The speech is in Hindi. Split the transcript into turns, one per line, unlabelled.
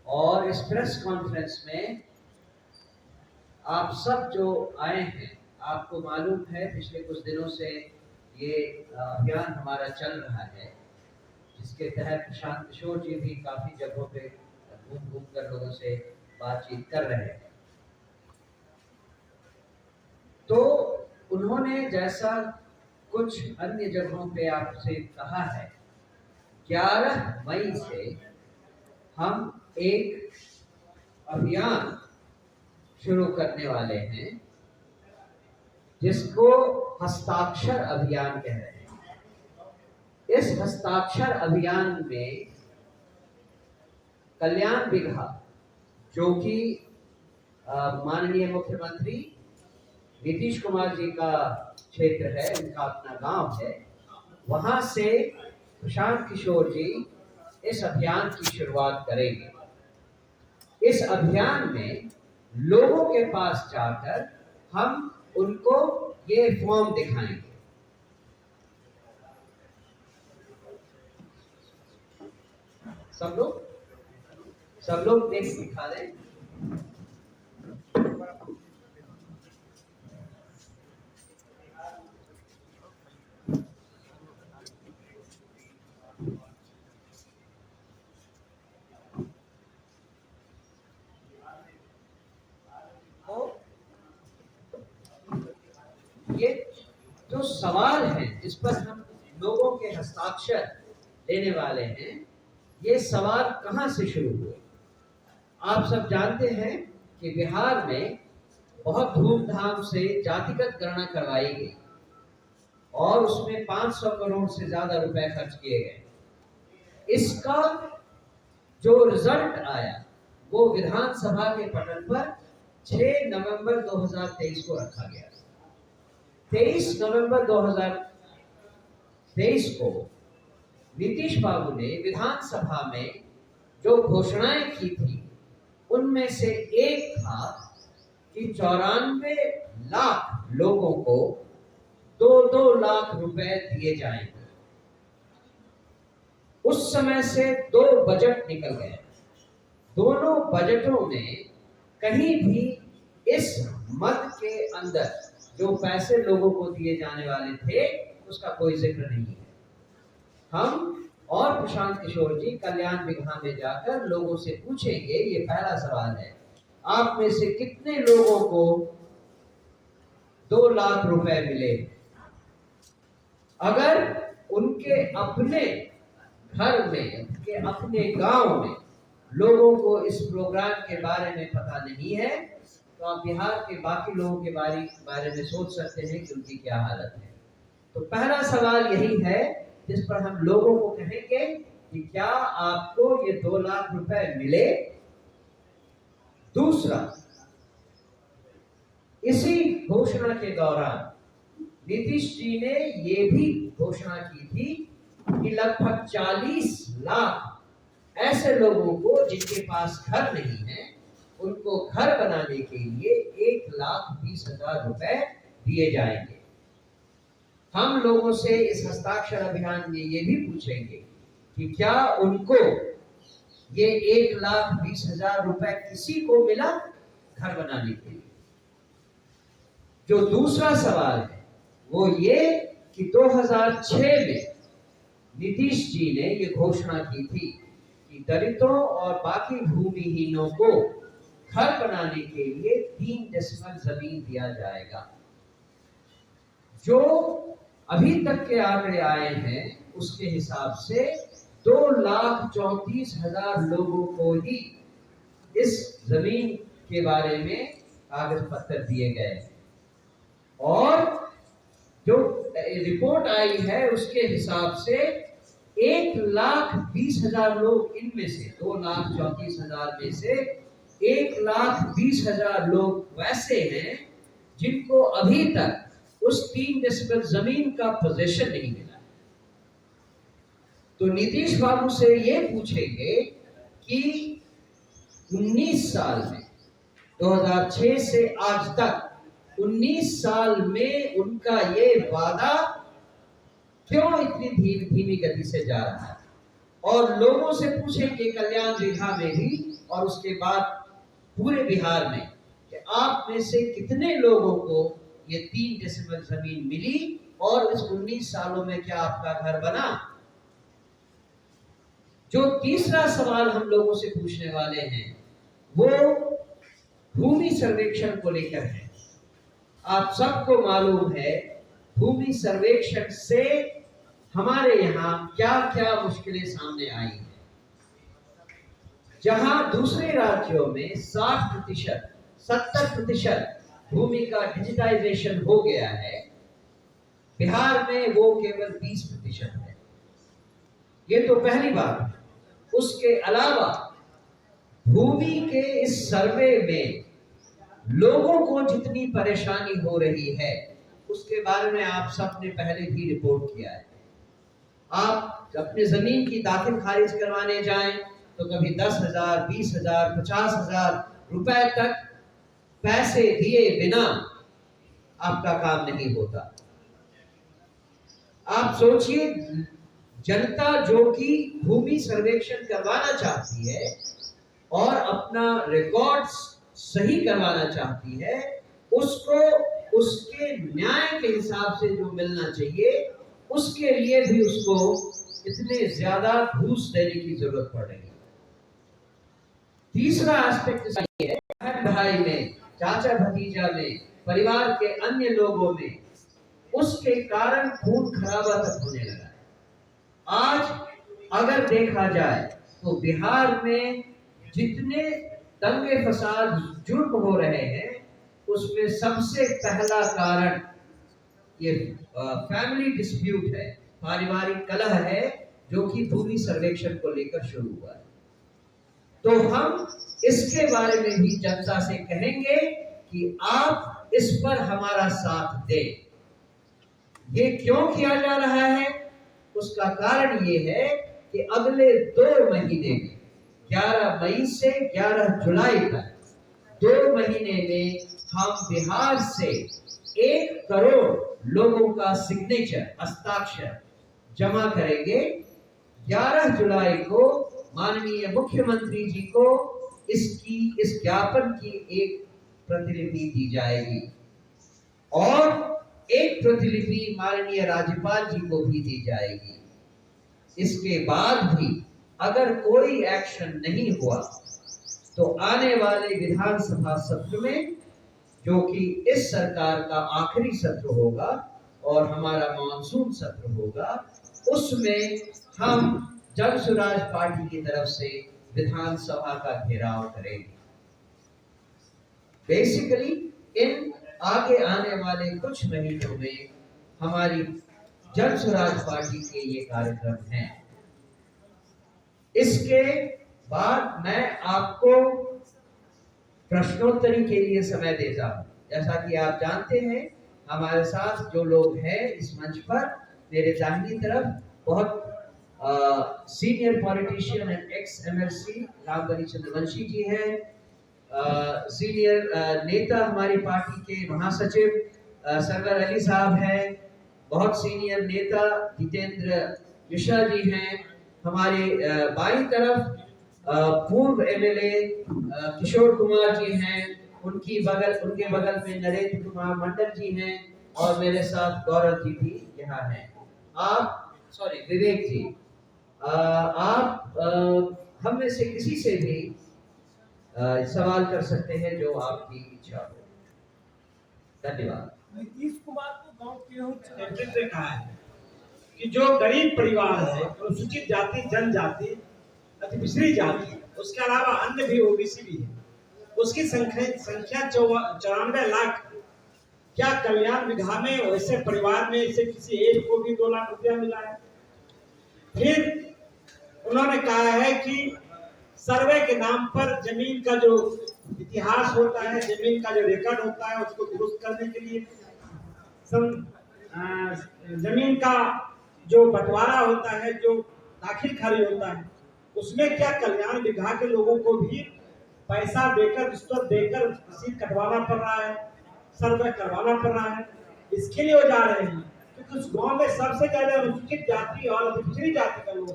और इस प्रेस कॉन्फ्रेंस में आप सब जो आए हैं, आपको मालूम है पिछले कुछ दिनों से ये अभियान हमारा चल रहा है, जिसके तहत प्रशांत किशोर जी भी काफ़ी जगहों पे घूम घूम कर लोगों से बातचीत कर रहे हैं। तो उन्होंने जैसा कुछ अन्य जगहों पे आपसे कहा है, 11 मई से हम एक अभियान शुरू करने वाले हैं जिसको हस्ताक्षर अभियान कह रहे हैं। इस हस्ताक्षर अभियान में कल्याण बिगहा, जो कि माननीय मुख्यमंत्री नीतीश कुमार जी का क्षेत्र है, उनका अपना गांव है, वहां से प्रशांत किशोर जी इस अभियान की शुरुआत करेंगे। इस अभियान में लोगों के पास जाकर हम उनको ये फॉर्म दिखाएंगे। सब लोग देख दिखा दें। ये जो सवाल है जिस पर हम लोगों के हस्ताक्षर देने वाले हैं, ये सवाल कहां से शुरू हुए? आप सब जानते हैं कि बिहार में बहुत धूमधाम से जातिगत गणना करवाई गई और उसमें 500 करोड़ से ज्यादा रुपए खर्च किए गए। इसका जो रिजल्ट आया वो विधानसभा के पटल पर 6 नवंबर 2023 को रखा गया। 23 नवंबर 2023 को नीतीश बाबू ने विधानसभा में जो घोषणाएं की थी, उनमें से एक था कि 94 लाख लोगों को 2-2 लाख रुपए दिए जाएंगे। उस समय से 2 बजट निकल गए। दोनों बजटों में कहीं भी इस मद के अंदर जो पैसे लोगों को दिए जाने वाले थे उसका कोई जिक्र नहीं है। हम और प्रशांत किशोर जी कल्याण बिगहा में जाकर लोगों से पूछेंगे, ये पहला सवाल है, आप में से कितने लोगों को 2 लाख रुपए मिले? अगर उनके अपने घर में, उनके अपने गांव में लोगों को इस प्रोग्राम के बारे में पता नहीं है, तो आप बिहार के बाकी लोगों के बारे में सोच सकते हैं कि उनकी क्या हालत है। तो पहला सवाल यही है जिस पर हम लोगों को कहेंगे कि क्या आपको ये 2 लाख रुपए मिले? दूसरा, इसी घोषणा के दौरान नीतीश जी ने ये भी घोषणा की थी कि लगभग 40 लाख ऐसे लोगों को जिनके पास घर नहीं है, उनको घर बनाने के लिए 1,20,000 रुपए दिए जाएंगे। हम लोगों से इस हस्ताक्षर अभियान में ये भी पूछेंगे कि क्या उनको ये 1,20,000 रुपए किसी को मिला घर बनाने के लिए? जो दूसरा सवाल है वो ये कि 2006 में नीतीश जी ने ये घोषणा की थी कि दलितों और बाकी भूमिहीनों को घर बनाने के लिए 3 डेसिमल जमीन दिया जाएगा। जो अभी तक के आंकड़े आए हैं उसके हिसाब से 2,34,000 लोगों को ही इस जमीन के बारे में कागज पत्र दिए गए और जो रिपोर्ट आई है उसके हिसाब से 1,20,000 लोग, इनमें से 2,34,000 में से 1,20,000 लोग वैसे हैं जिनको अभी तक उस 3 डेसिबल जमीन का पोजीशन नहीं मिला। तो नीतीश बाबू से ये पूछेंगे कि 19 साल में, 2006 से आज तक 19 साल में उनका ये वादा क्यों इतनी धीमी गति से जा रहा है? और लोगों से पूछेंगे कल्याण बिगहा में भी और उसके बाद पूरे बिहार में कि आप में से कितने लोगों को ये 3 डेसिमल जमीन मिली और इस 19 सालों में क्या आपका घर बना। जो तीसरा सवाल हम लोगों से पूछने वाले हैं वो भूमि सर्वेक्षण को लेकर है। आप सबको मालूम है भूमि सर्वेक्षण से हमारे यहाँ क्या क्या मुश्किलें सामने आई हैं। जहां दूसरे राज्यों में 60%, 70% भूमि का डिजिटाइजेशन हो गया है, बिहार में वो केवल 20% है। ये तो पहली बात। उसके अलावा भूमि के इस सर्वे में लोगों को जितनी परेशानी हो रही है उसके बारे में आप सबने पहले भी रिपोर्ट किया है। आप अपनी जमीन की दाखिल खारिज करवाने जाएं तो कभी 10,000, 20,000, 50,000 रुपए तक पैसे दिए बिना आपका काम नहीं होता। आप सोचिए, जनता जो कि भूमि सर्वेक्षण करवाना चाहती है और अपना रिकॉर्ड्स सही करवाना चाहती है, उसको उसके न्याय के हिसाब से जो मिलना चाहिए उसके लिए भी उसको इतने ज्यादा घूस देने की जरूरत पड़ रही है। तीसरा एस्पेक्ट ये है, बहन भाई में, चाचा भतीजा में, परिवार के अन्य लोगों में उसके कारण खून खराबा तक होने लगा है। आज अगर देखा जाए तो बिहार में जितने दंगे फसाद जुर्म हो रहे हैं उसमें सबसे पहला कारण ये फैमिली डिस्प्यूट है, पारिवारिक कलह है, जो कि भूमि सर्वेक्षण को लेकर शुरू हुआ है। तो हम इसके बारे में भी जनता से कहेंगे कि आप इस पर हमारा साथ दें। ये क्यों किया जा रहा है? उसका कारण ये है कि अगले 2 महीने में 11 मई से 11 जुलाई तक 2 महीने में हम बिहार से 1 करोड़ लोगों का सिग्नेचर, हस्ताक्षर जमा करेंगे। 11 जुलाई को माननीय मुख्यमंत्री जी को इस ज्ञापन की एक प्रतिलिपि दी जाएगी और एक प्रतिलिपि माननीय राज्यपाल जी को भी दी जाएगी। इसके बाद भी अगर कोई एक्शन नहीं हुआ तो आने वाले विधानसभा सत्र में, जो कि इस सरकार का आखिरी सत्र होगा और हमारा मानसून सत्र होगा, उसमें हम जन स्वराज पार्टी की तरफ से विधानसभा का घेराव करेंगे। बेसिकली इन आगे आने वाले कुछ महीनों में हमारी जन स्वराज पार्टी के ये कार्यक्रम हैं। इसके बाद मैं आपको प्रश्नोत्तरी के लिए समय देता हूं। जैसा कि आप जानते हैं हमारे साथ जो लोग हैं इस मंच पर, मेरे दाहिनी तरफ बहुत senior politician and ex MLC Rambali Chandravanshi ji हैं। सीनियर नेता हमारी पार्टी के महासचिव सरवर अली साहब हैं। बहुत सीनियर नेता जितेंद्र मिश्रा जी हैं। हमारे बाईं तरफ पूर्व एमएलए किशोर कुमार जी हैं। उनके बगल में नरेंद्र कुमार मंडल जी हैं और मेरे साथ गौरव जी भी यहाँ हैं। विवेक जी, आप हम में से किसी से भी सवाल कर सकते हैं जो आपकी इच्छा हो। धन्यवाद।
नीतीश कुमार को गांव के से कहा है कि जो गरीब परिवार है, अनुसूचित जाति, जनजाति, अति पिछड़ी जाति, उसके अलावा अन्य भी ओबीसी भी है, उसकी संख्या 94 लाख। क्या कल्याण विधा में वैसे परिवार में से किसी एक को भी 2 लाख रुपया मिला है? फिर उन्होंने कहा है कि सर्वे के नाम पर जमीन का जो इतिहास होता है, जमीन का जो रिकॉर्ड होता है, उसको दुरुस्त करने के लिए जमीन का जो बंटवारा होता है, जो दाखिल खारिज होता है, उसमें क्या कल्याण विभाग के लोगों को भी पैसा देकर, रिश्वत देकर रसीद कटवाना पड़ रहा है, सर्वे करवाना पड़ रहा है? इसके लिए वो जा रहे हैं क्योंकि उस गांव में सबसे ज्यादा अनुसूचित जाति और पिछड़ी जाति का लोग